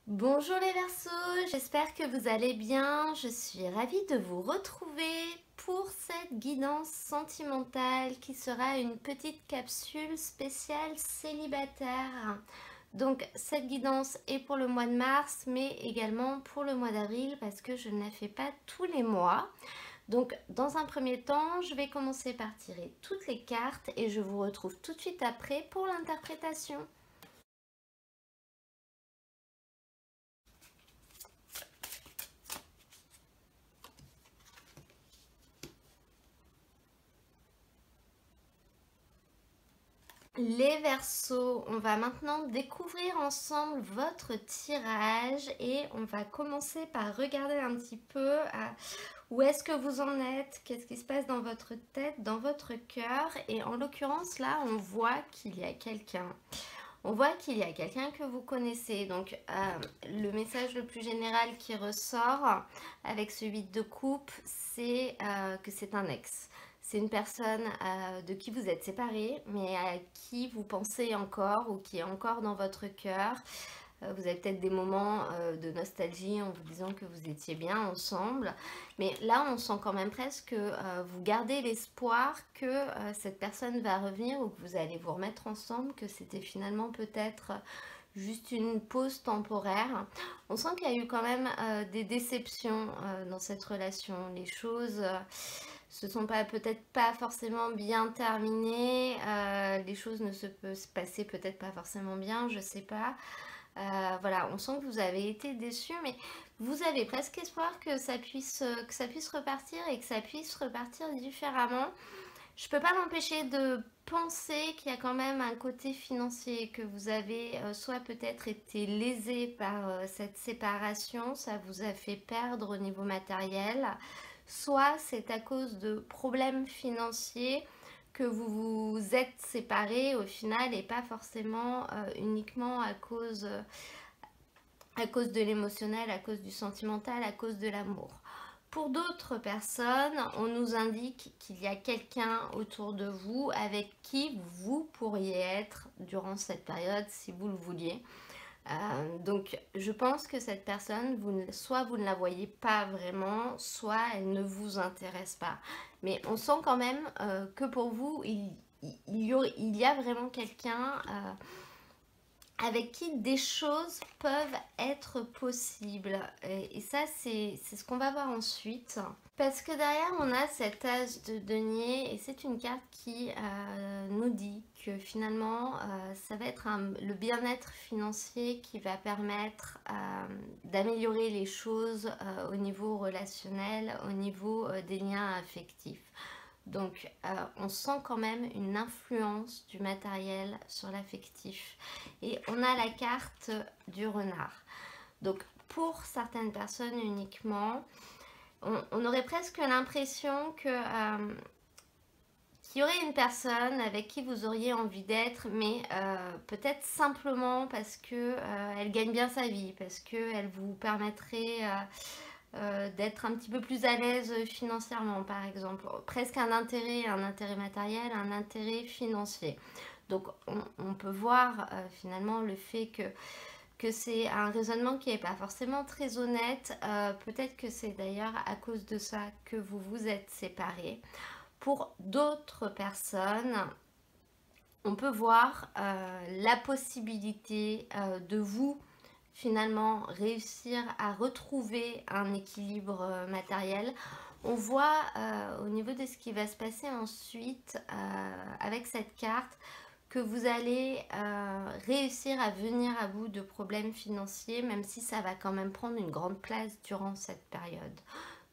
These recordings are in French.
Bonjour les Verseaux, j'espère que vous allez bien. Je suis ravie de vous retrouver pour cette guidance sentimentale qui sera une petite capsule spéciale célibataire. Donc cette guidance est pour le mois de mars mais également pour le mois d'avril parce que je ne la fais pas tous les mois. Donc dans un premier temps, je vais commencer par tirer toutes les cartes et je vous retrouve tout de suite après pour l'interprétation. Les Verseaux, on va maintenant découvrir ensemble votre tirage et on va commencer par regarder un petit peu où est-ce que vous en êtes, qu'est-ce qui se passe dans votre tête, dans votre cœur. Et en l'occurrence là, on voit qu'il y a quelqu'un. On voit qu'il y a quelqu'un que vous connaissez. Donc le message le plus général qui ressort avec ce 8 de coupe, c'est que c'est un ex. C'est une personne de qui vous êtes séparés, mais à qui vous pensez encore ou qui est encore dans votre cœur. Vous avez peut-être des moments de nostalgie en vous disant que vous étiez bien ensemble. Mais là, on sent quand même presque que vous gardez l'espoir que cette personne va revenir ou que vous allez vous remettre ensemble, que c'était finalement peut-être juste une pause temporaire. On sent qu'il y a eu quand même des déceptions dans cette relation. Les choses se sont peut-être pas forcément bien terminées. Les choses ne se peuvent se passer peut-être pas forcément bien, je sais pas. Voilà, on sent que vous avez été déçus, mais vous avez presque espoir que ça puisse repartir et que ça puisse repartir différemment. Je peux pas m'empêcher de penser qu'il y a quand même un côté financier, que vous avez soit peut-être été lésé par cette séparation, ça vous a fait perdre au niveau matériel, soit c'est à cause de problèmes financiers que vous vous êtes séparés au final et pas forcément uniquement à cause de l'émotionnel, à cause du sentimental, à cause de l'amour. Pour d'autres personnes, on nous indique qu'il y a quelqu'un autour de vous avec qui vous pourriez être durant cette période si vous le vouliez. Donc je pense que cette personne, soit vous ne la voyez pas vraiment, soit elle ne vous intéresse pas. Mais on sent quand même que pour vous, il y a vraiment quelqu'un avec qui des choses peuvent être possibles. Et ça, c'est ce qu'on va voir ensuite. Parce que derrière, on a cet as de denier et c'est une carte qui nous dit que finalement, ça va être le bien-être financier qui va permettre d'améliorer les choses au niveau relationnel, au niveau des liens affectifs. Donc, on sent quand même une influence du matériel sur l'affectif. Et on a la carte du renard. Donc, pour certaines personnes uniquement, on aurait presque l'impression qu'il y aurait une personne avec qui vous auriez envie d'être, mais peut-être simplement parce que elle gagne bien sa vie, parce qu'elle vous permettrait d'être un petit peu plus à l'aise financièrement, par exemple. Presque un intérêt matériel, un intérêt financier. Donc on peut voir finalement le fait que c'est un raisonnement qui n'est pas forcément très honnête. Peut-être que c'est d'ailleurs à cause de ça que vous vous êtes séparés. Pour d'autres personnes, on peut voir la possibilité de vous finalement réussir à retrouver un équilibre matériel. On voit au niveau de ce qui va se passer ensuite avec cette carte que vous allez réussir à venir à bout de problèmes financiers, même si ça va quand même prendre une grande place durant cette période.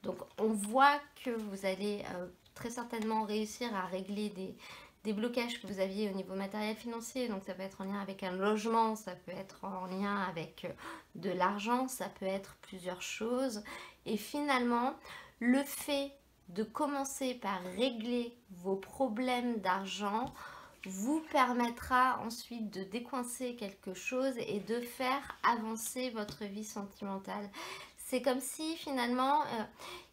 Donc on voit que vous allez très certainement réussir à régler des blocages que vous aviez au niveau matériel financier. Donc ça peut être en lien avec un logement, ça peut être en lien avec de l'argent, ça peut être plusieurs choses. Et finalement, le fait de commencer par régler vos problèmes d'argent vous permettra ensuite de décoincer quelque chose et de faire avancer votre vie sentimentale. C'est comme si finalement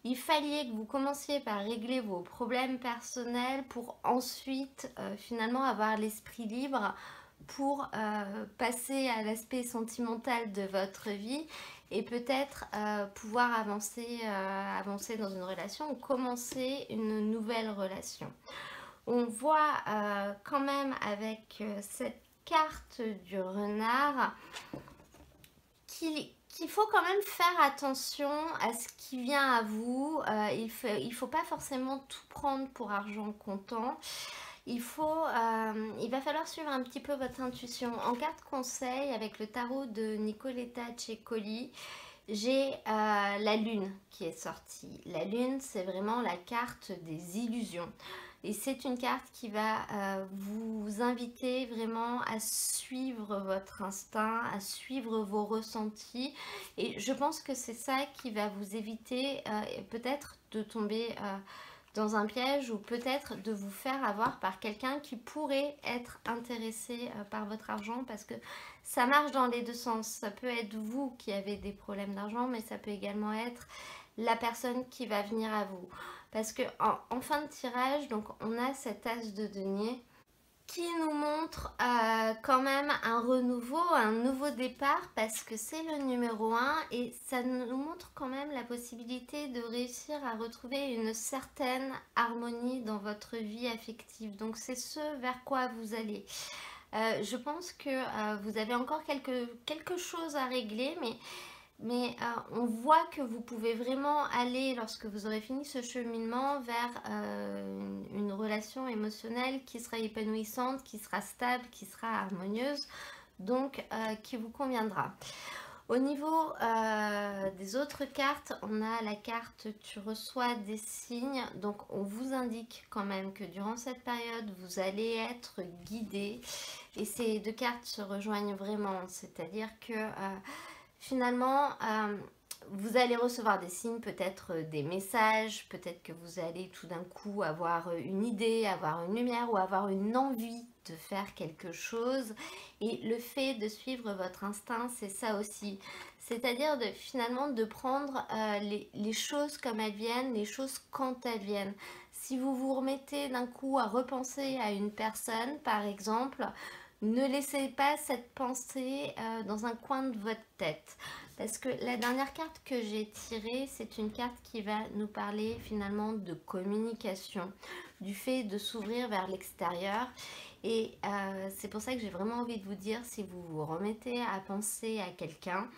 il fallait que vous commenciez par régler vos problèmes personnels pour ensuite finalement avoir l'esprit libre pour passer à l'aspect sentimental de votre vie et peut-être pouvoir avancer dans une relation ou commencer une nouvelle relation. On voit quand même avec cette carte du renard qu'il faut quand même faire attention à ce qui vient à vous. Il faut pas forcément tout prendre pour argent comptant. Il va falloir suivre un petit peu votre intuition. En carte conseil, avec le tarot de Nicoletta Cecoli, j'ai la lune qui est sortie. La lune, c'est vraiment la carte des illusions. Et c'est une carte qui va vous inviter vraiment à suivre votre instinct, à suivre vos ressentis. Et je pense que c'est ça qui va vous éviter peut-être de tomber dans un piège ou peut-être de vous faire avoir par quelqu'un qui pourrait être intéressé par votre argent, parce que ça marche dans les deux sens. Ça peut être vous qui avez des problèmes d'argent, mais ça peut également être la personne qui va venir à vous. Parce que en fin de tirage, donc on a cet as de denier qui nous montre quand même un renouveau, un nouveau départ, parce que c'est le numéro 1 et ça nous montre quand même la possibilité de réussir à retrouver une certaine harmonie dans votre vie affective. Donc c'est ce vers quoi vous allez. Je pense que vous avez encore quelque chose à régler, mais on voit que vous pouvez vraiment aller, lorsque vous aurez fini ce cheminement, vers une relation émotionnelle qui sera épanouissante, qui sera stable, qui sera harmonieuse, donc qui vous conviendra. Au niveau des autres cartes, on a la carte tu reçois des signes. Donc on vous indique quand même que durant cette période, vous allez être guidé. Et ces deux cartes se rejoignent vraiment. C'est-à-dire que finalement, vous allez recevoir des signes, peut-être des messages, peut-être que vous allez tout d'un coup avoir une idée, avoir une lumière ou avoir une envie de faire quelque chose. Et le fait de suivre votre instinct, c'est ça aussi. C'est-à-dire finalement de prendre les choses comme elles viennent, les choses quand elles viennent. Si vous vous remettez d'un coup à repenser à une personne, par exemple, ne laissez pas cette pensée dans un coin de votre tête. Parce que la dernière carte que j'ai tirée, c'est une carte qui va nous parler finalement de communication, du fait de s'ouvrir vers l'extérieur. Et c'est pour ça que j'ai vraiment envie de vous dire, si vous vous remettez à penser à quelqu'un,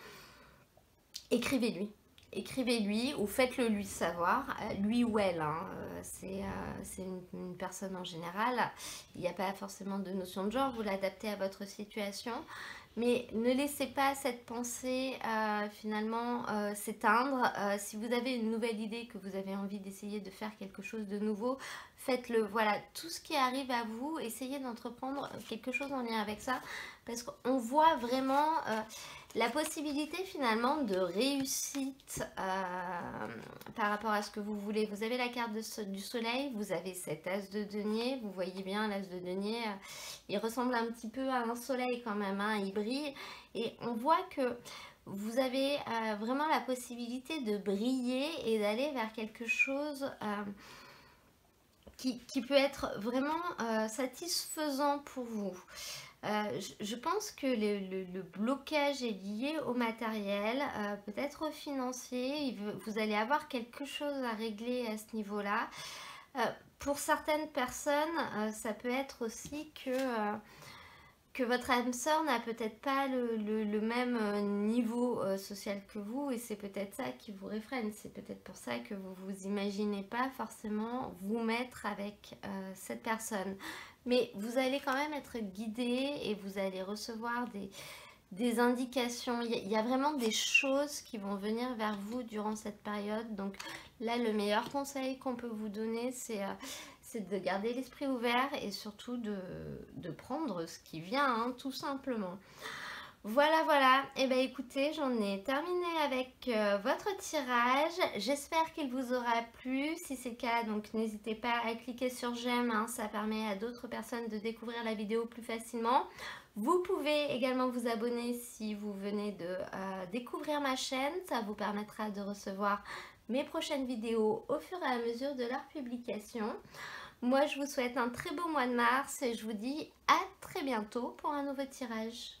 écrivez-lui. Écrivez-lui ou faites-le lui savoir, lui ou elle, hein, c'est une personne en général, il n'y a pas forcément de notion de genre, vous l'adaptez à votre situation, mais ne laissez pas cette pensée finalement s'éteindre. Si vous avez une nouvelle idée, que vous avez envie d'essayer de faire quelque chose de nouveau, faites-le. Voilà, tout ce qui arrive à vous, essayez d'entreprendre quelque chose en lien avec ça, parce qu'on voit vraiment la possibilité finalement de réussite par rapport à ce que vous voulez. Vous avez la carte du soleil, vous avez cet as de denier, vous voyez bien l'as de denier, il ressemble un petit peu à un soleil quand même, hein, il brille, et on voit que vous avez vraiment la possibilité de briller et d'aller vers quelque chose qui peut être vraiment satisfaisant pour vous. Je pense que le blocage est lié au matériel, peut-être au financier. Vous allez avoir quelque chose à régler à ce niveau-là. Pour certaines personnes, ça peut être aussi que votre âme sœur n'a peut-être pas le même niveau social que vous, et c'est peut-être ça qui vous réfrène. C'est peut-être pour ça que vous vous imaginez pas forcément vous mettre avec cette personne. Mais vous allez quand même être guidé et vous allez recevoir des indications. Il y a vraiment des choses qui vont venir vers vous durant cette période. Donc là, le meilleur conseil qu'on peut vous donner, c'est de garder l'esprit ouvert et surtout de prendre ce qui vient, hein, tout simplement. Voilà, voilà. Et bien écoutez, j'en ai terminé avec votre tirage. J'espère qu'il vous aura plu. Si c'est le cas, donc n'hésitez pas à cliquer sur j'aime, hein, ça permet à d'autres personnes de découvrir la vidéo plus facilement. Vous pouvez également vous abonner si vous venez de découvrir ma chaîne. Ça vous permettra de recevoir mes prochaines vidéos au fur et à mesure de leur publication. Moi, je vous souhaite un très beau mois de mars et je vous dis à très bientôt pour un nouveau tirage.